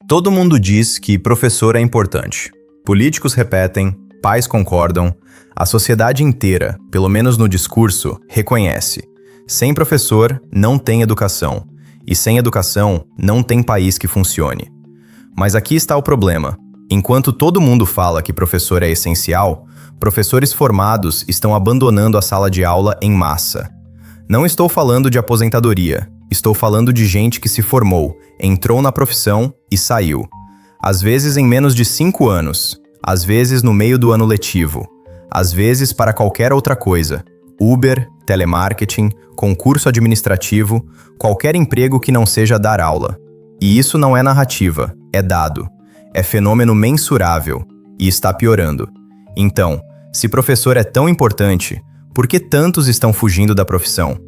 Todo mundo diz que professor é importante. Políticos repetem, pais concordam, a sociedade inteira, pelo menos no discurso, reconhece. Sem professor, não tem educação. E sem educação, não tem país que funcione. Mas aqui está o problema. Enquanto todo mundo fala que professor é essencial, professores formados estão abandonando a sala de aula em massa. Não estou falando de aposentadoria. Estou falando de gente que se formou, entrou na profissão e saiu. Às vezes em menos de 5 anos, às vezes no meio do ano letivo, às vezes para qualquer outra coisa. Uber, telemarketing, concurso administrativo, qualquer emprego que não seja dar aula. E isso não é narrativa, é dado. É fenômeno mensurável e está piorando. Então, se professor é tão importante, por que tantos estão fugindo da profissão?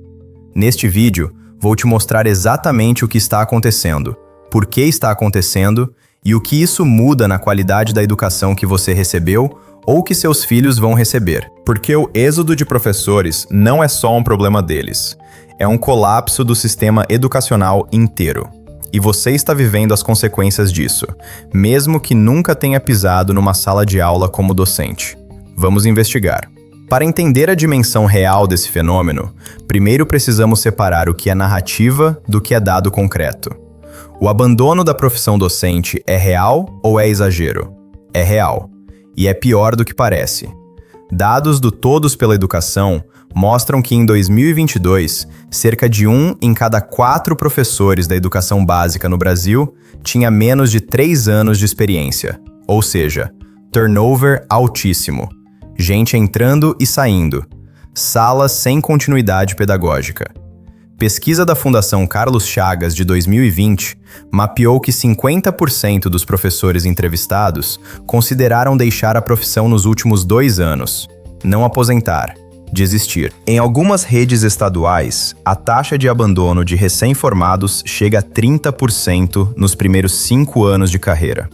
Neste vídeo, vou te mostrar exatamente o que está acontecendo, por que está acontecendo e o que isso muda na qualidade da educação que você recebeu ou que seus filhos vão receber. Porque o êxodo de professores não é só um problema deles, é um colapso do sistema educacional inteiro. E você está vivendo as consequências disso, mesmo que nunca tenha pisado numa sala de aula como docente. Vamos investigar. Para entender a dimensão real desse fenômeno, primeiro precisamos separar o que é narrativa do que é dado concreto. O abandono da profissão docente é real ou é exagero? É real. E é pior do que parece. Dados do Todos pela Educação mostram que em 2022, cerca de 1 em cada 4 professores da educação básica no Brasil tinha menos de 3 anos de experiência, ou seja, turnover altíssimo. Gente entrando e saindo. Salas sem continuidade pedagógica. Pesquisa da Fundação Carlos Chagas de 2020 mapeou que 50% dos professores entrevistados consideraram deixar a profissão nos últimos 2 anos. Não aposentar. Desistir. Em algumas redes estaduais, a taxa de abandono de recém-formados chega a 30% nos primeiros 5 anos de carreira.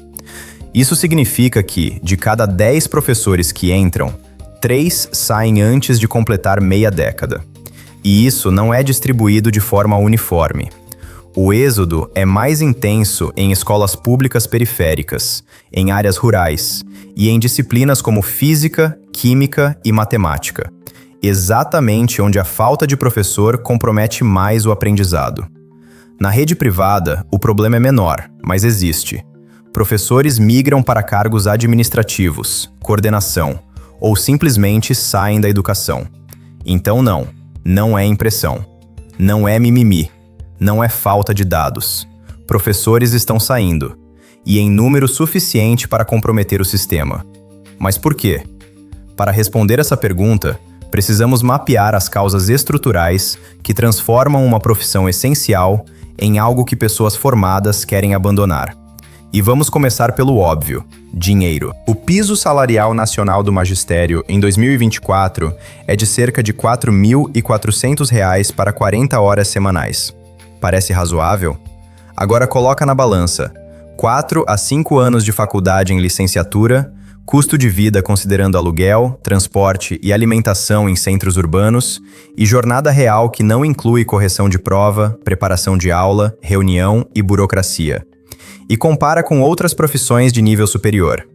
Isso significa que, de cada 10 professores que entram, 3 saem antes de completar meia década. E isso não é distribuído de forma uniforme. O êxodo é mais intenso em escolas públicas periféricas, em áreas rurais e em disciplinas como física, química e matemática, exatamente onde a falta de professor compromete mais o aprendizado. Na rede privada, o problema é menor, mas existe. Professores migram para cargos administrativos, coordenação, ou simplesmente saem da educação. Então não é impressão, não é mimimi, não é falta de dados. Professores estão saindo, e em número suficiente para comprometer o sistema. Mas por quê? Para responder essa pergunta, precisamos mapear as causas estruturais que transformam uma profissão essencial em algo que pessoas formadas querem abandonar. E vamos começar pelo óbvio: dinheiro. O piso salarial nacional do magistério em 2024 é de cerca de R$ 4.400 para 40 horas semanais. Parece razoável? Agora coloca na balança: 4 a 5 anos de faculdade em licenciatura, custo de vida considerando aluguel, transporte e alimentação em centros urbanos, e jornada real que não inclui correção de prova, preparação de aula, reunião e burocracia. E compara com outras profissões de nível superior.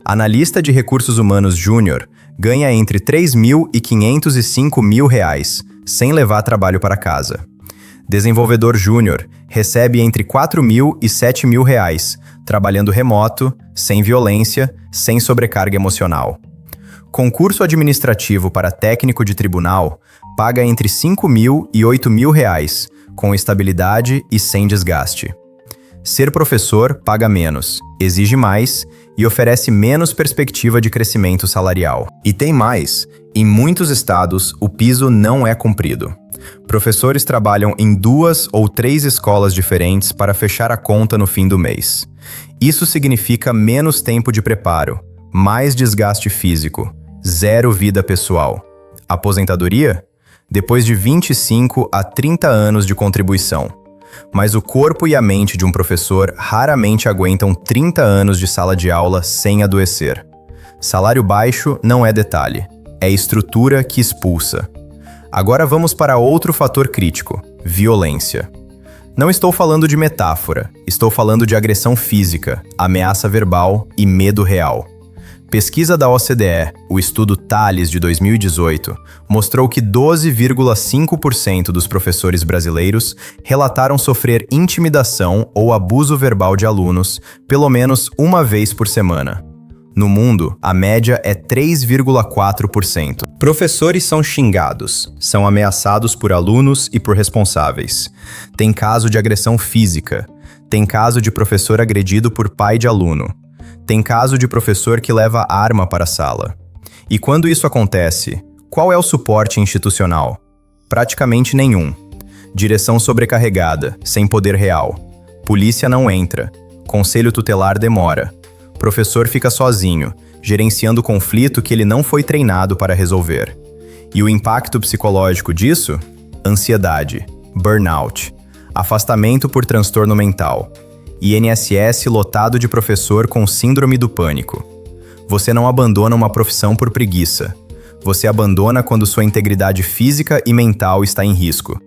Analista de recursos humanos júnior ganha entre R$ 3.500 e R$ 5.000, sem levar trabalho para casa. Desenvolvedor júnior recebe entre R$ 4.000 e R$ 7.000, trabalhando remoto, sem violência, sem sobrecarga emocional. Concurso administrativo para técnico de tribunal paga entre R$ 5.000 e R$ 8.000, com estabilidade e sem desgaste. Ser professor paga menos, exige mais e oferece menos perspectiva de crescimento salarial. E tem mais: em muitos estados, o piso não é cumprido. Professores trabalham em 2 ou 3 escolas diferentes para fechar a conta no fim do mês. Isso significa menos tempo de preparo, mais desgaste físico, 0 vida pessoal. Aposentadoria? Depois de 25 a 30 anos de contribuição. Mas o corpo e a mente de um professor raramente aguentam 30 anos de sala de aula sem adoecer. Salário baixo não é detalhe, é estrutura que expulsa. Agora vamos para outro fator crítico: violência. Não estou falando de metáfora, estou falando de agressão física, ameaça verbal e medo real. Pesquisa da OCDE, o estudo Thales de 2018, mostrou que 12,5% dos professores brasileiros relataram sofrer intimidação ou abuso verbal de alunos pelo menos uma vez por semana. No mundo, a média é 3,4%. Professores são xingados, são ameaçados por alunos e por responsáveis. Tem caso de agressão física, tem caso de professor agredido por pai de aluno. Tem caso de professor que leva arma para a sala. E quando isso acontece, qual é o suporte institucional? Praticamente nenhum. Direção sobrecarregada, sem poder real. Polícia não entra. Conselho tutelar demora. Professor fica sozinho, gerenciando conflito que ele não foi treinado para resolver. E o impacto psicológico disso? Ansiedade, burnout, afastamento por transtorno mental. INSS lotado de professor com síndrome do pânico. Você não abandona uma profissão por preguiça. Você abandona quando sua integridade física e mental está em risco.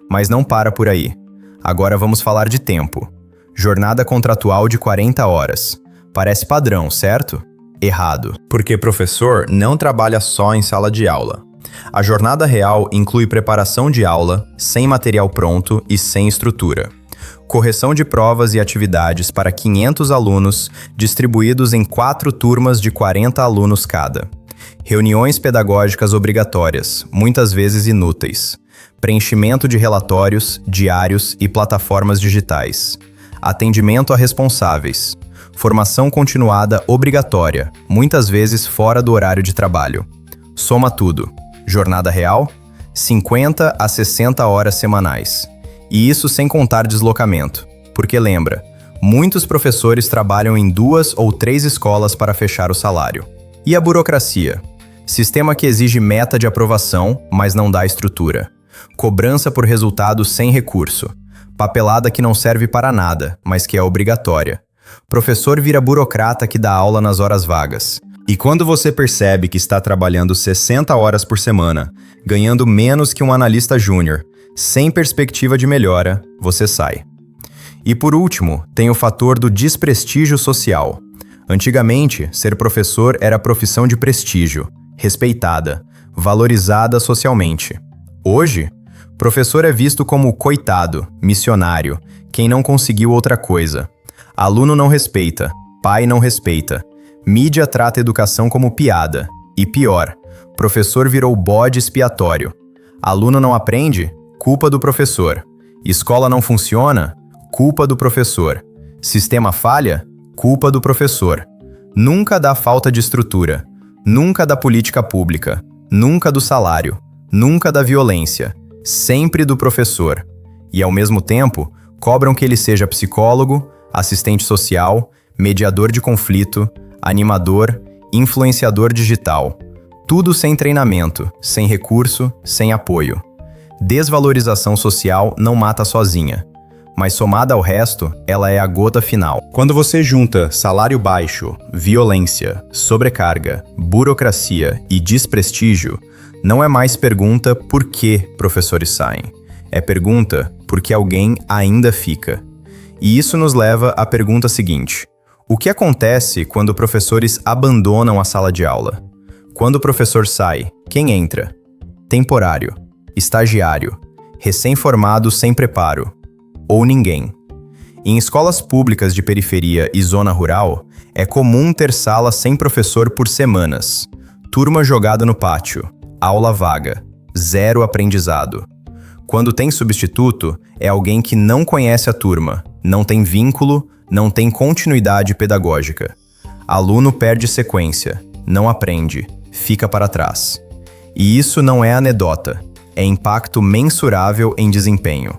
Mas não para por aí. Agora vamos falar de tempo. Jornada contratual de 40 horas. Parece padrão, certo? Errado. Porque professor não trabalha só em sala de aula. A jornada real inclui preparação de aula, sem material pronto e sem estrutura. Correção de provas e atividades para 500 alunos, distribuídos em 4 turmas de 40 alunos cada. Reuniões pedagógicas obrigatórias, muitas vezes inúteis. Preenchimento de relatórios, diários e plataformas digitais. Atendimento a responsáveis. Formação continuada obrigatória, muitas vezes fora do horário de trabalho. Soma tudo. Jornada real? 50 a 60 horas semanais. E isso sem contar deslocamento. Porque lembra, muitos professores trabalham em 2 ou 3 escolas para fechar o salário. E a burocracia? Sistema que exige meta de aprovação, mas não dá estrutura. Cobrança por resultado sem recurso. Papelada que não serve para nada, mas que é obrigatória. Professor vira burocrata que dá aula nas horas vagas. E quando você percebe que está trabalhando 60 horas por semana, ganhando menos que um analista júnior, sem perspectiva de melhora, você sai. E por último, tem o fator do desprestígio social. Antigamente, ser professor era profissão de prestígio, respeitada, valorizada socialmente. Hoje, professor é visto como coitado, missionário, quem não conseguiu outra coisa. Aluno não respeita, pai não respeita. Mídia trata a educação como piada. E pior, professor virou bode expiatório. Aluno não aprende? Culpa do professor. Escola não funciona? Culpa do professor. Sistema falha? Culpa do professor. Nunca dá falta de estrutura. Nunca da política pública. Nunca do salário. Nunca da violência. Sempre do professor. E ao mesmo tempo, cobram que ele seja psicólogo, assistente social, mediador de conflito, animador, influenciador digital. Tudo sem treinamento, sem recurso, sem apoio. Desvalorização social não mata sozinha, mas somada ao resto, ela é a gota final. Quando você junta salário baixo, violência, sobrecarga, burocracia e desprestígio, não é mais pergunta por que professores saem. É pergunta por que alguém ainda fica. E isso nos leva à pergunta seguinte: o que acontece quando professores abandonam a sala de aula? Quando o professor sai, quem entra? Temporário, estagiário, recém-formado sem preparo, ou ninguém. Em escolas públicas de periferia e zona rural, é comum ter sala sem professor por semanas, turma jogada no pátio, aula vaga, zero aprendizado. Quando tem substituto, é alguém que não conhece a turma, não tem vínculo, não tem continuidade pedagógica. Aluno perde sequência, não aprende, fica para trás. E isso não é anedota, é impacto mensurável em desempenho.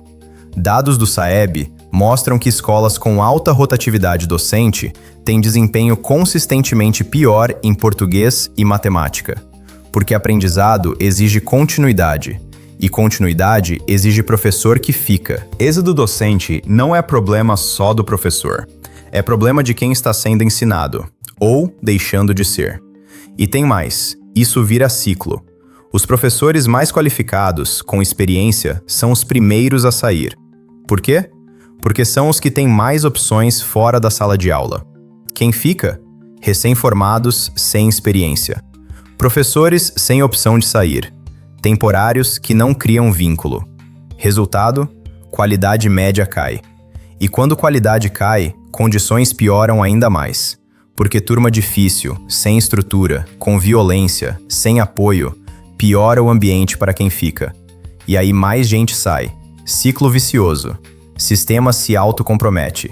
Dados do SAEB mostram que escolas com alta rotatividade docente têm desempenho consistentemente pior em português e matemática, porque aprendizado exige continuidade, e continuidade exige professor que fica. Êxodo docente não é problema só do professor, é problema de quem está sendo ensinado, ou deixando de ser. E tem mais, isso vira ciclo. Os professores mais qualificados, com experiência, são os primeiros a sair. Por quê? porque são os que têm mais opções fora da sala de aula. Quem fica? Recém-formados sem experiência. Professores sem opção de sair. Temporários que não criam vínculo. Resultado? Qualidade média cai. E quando qualidade cai, condições pioram ainda mais. Porque turma difícil, sem estrutura, com violência, sem apoio, piora o ambiente para quem fica. E aí mais gente sai. Ciclo vicioso. Sistema se autocompromete.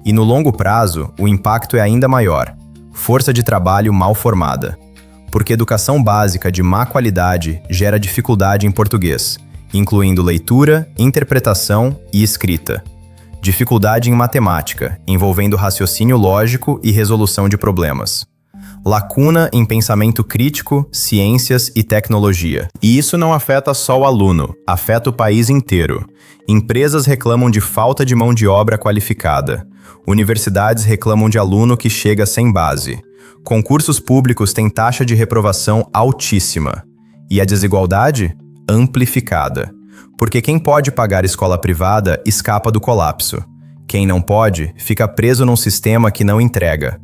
E no longo prazo, o impacto é ainda maior. Força de trabalho mal formada. Porque educação básica de má qualidade gera dificuldade em português, incluindo leitura, interpretação e escrita. Dificuldade em matemática, envolvendo raciocínio lógico e resolução de problemas. Lacuna em pensamento crítico, ciências e tecnologia. E isso não afeta só o aluno, afeta o país inteiro. Empresas reclamam de falta de mão de obra qualificada. Universidades reclamam de aluno que chega sem base. Concursos públicos têm taxa de reprovação altíssima. E a desigualdade? Amplificada. Porque quem pode pagar escola privada escapa do colapso. Quem não pode, fica preso num sistema que não entrega.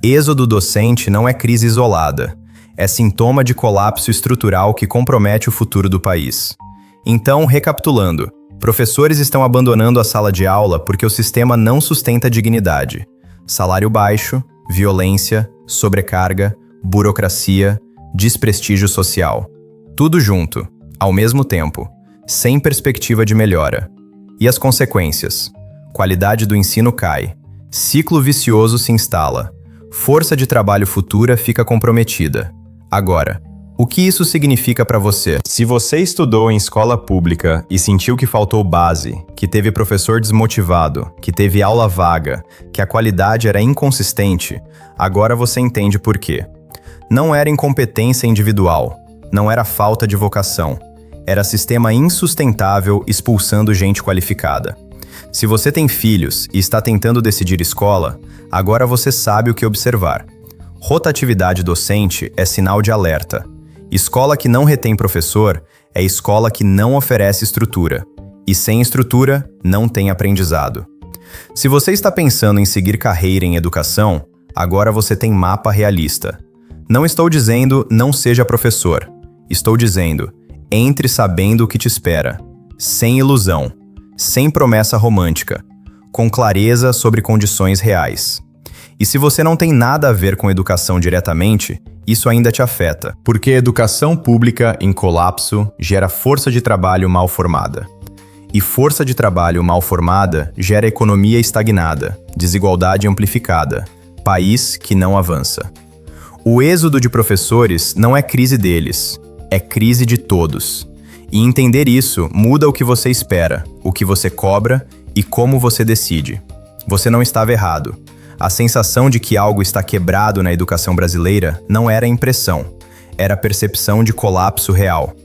Êxodo docente não é crise isolada. É sintoma de colapso estrutural que compromete o futuro do país. Então, recapitulando, professores estão abandonando a sala de aula porque o sistema não sustenta dignidade. Salário baixo, violência, sobrecarga, burocracia, desprestígio social. Tudo junto, ao mesmo tempo, sem perspectiva de melhora. E as consequências? Qualidade do ensino cai. Ciclo vicioso se instala. Força de trabalho futura fica comprometida. Agora, o que isso significa para você? Se você estudou em escola pública e sentiu que faltou base, que teve professor desmotivado, que teve aula vaga, que a qualidade era inconsistente, agora você entende por quê. Não era incompetência individual, não era falta de vocação, era sistema insustentável expulsando gente qualificada. Se você tem filhos e está tentando decidir escola, agora você sabe o que observar. Rotatividade docente é sinal de alerta. Escola que não retém professor é escola que não oferece estrutura. E sem estrutura, não tem aprendizado. Se você está pensando em seguir carreira em educação, agora você tem mapa realista. Não estou dizendo não seja professor. Estou dizendo, entre sabendo o que te espera. Sem ilusão. Sem promessa romântica, com clareza sobre condições reais. E se você não tem nada a ver com educação diretamente, isso ainda te afeta, porque educação pública em colapso gera força de trabalho mal formada. E força de trabalho mal formada gera economia estagnada, desigualdade amplificada, país que não avança. O êxodo de professores não é crise deles, é crise de todos. E entender isso muda o que você espera, o que você cobra e como você decide. Você não estava errado. A sensação de que algo está quebrado na educação brasileira não era impressão, era percepção de colapso real.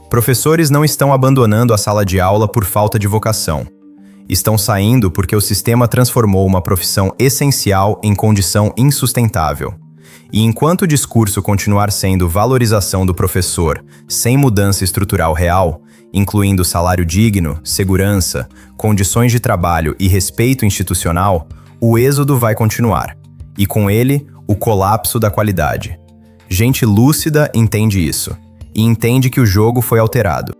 Professores não estão abandonando a sala de aula por falta de vocação. Estão saindo porque o sistema transformou uma profissão essencial em condição insustentável. E enquanto o discurso continuar sendo valorização do professor, sem mudança estrutural real, incluindo salário digno, segurança, condições de trabalho e respeito institucional, o êxodo vai continuar. E com ele, o colapso da qualidade. Gente lúcida entende isso. E entende que o jogo foi alterado.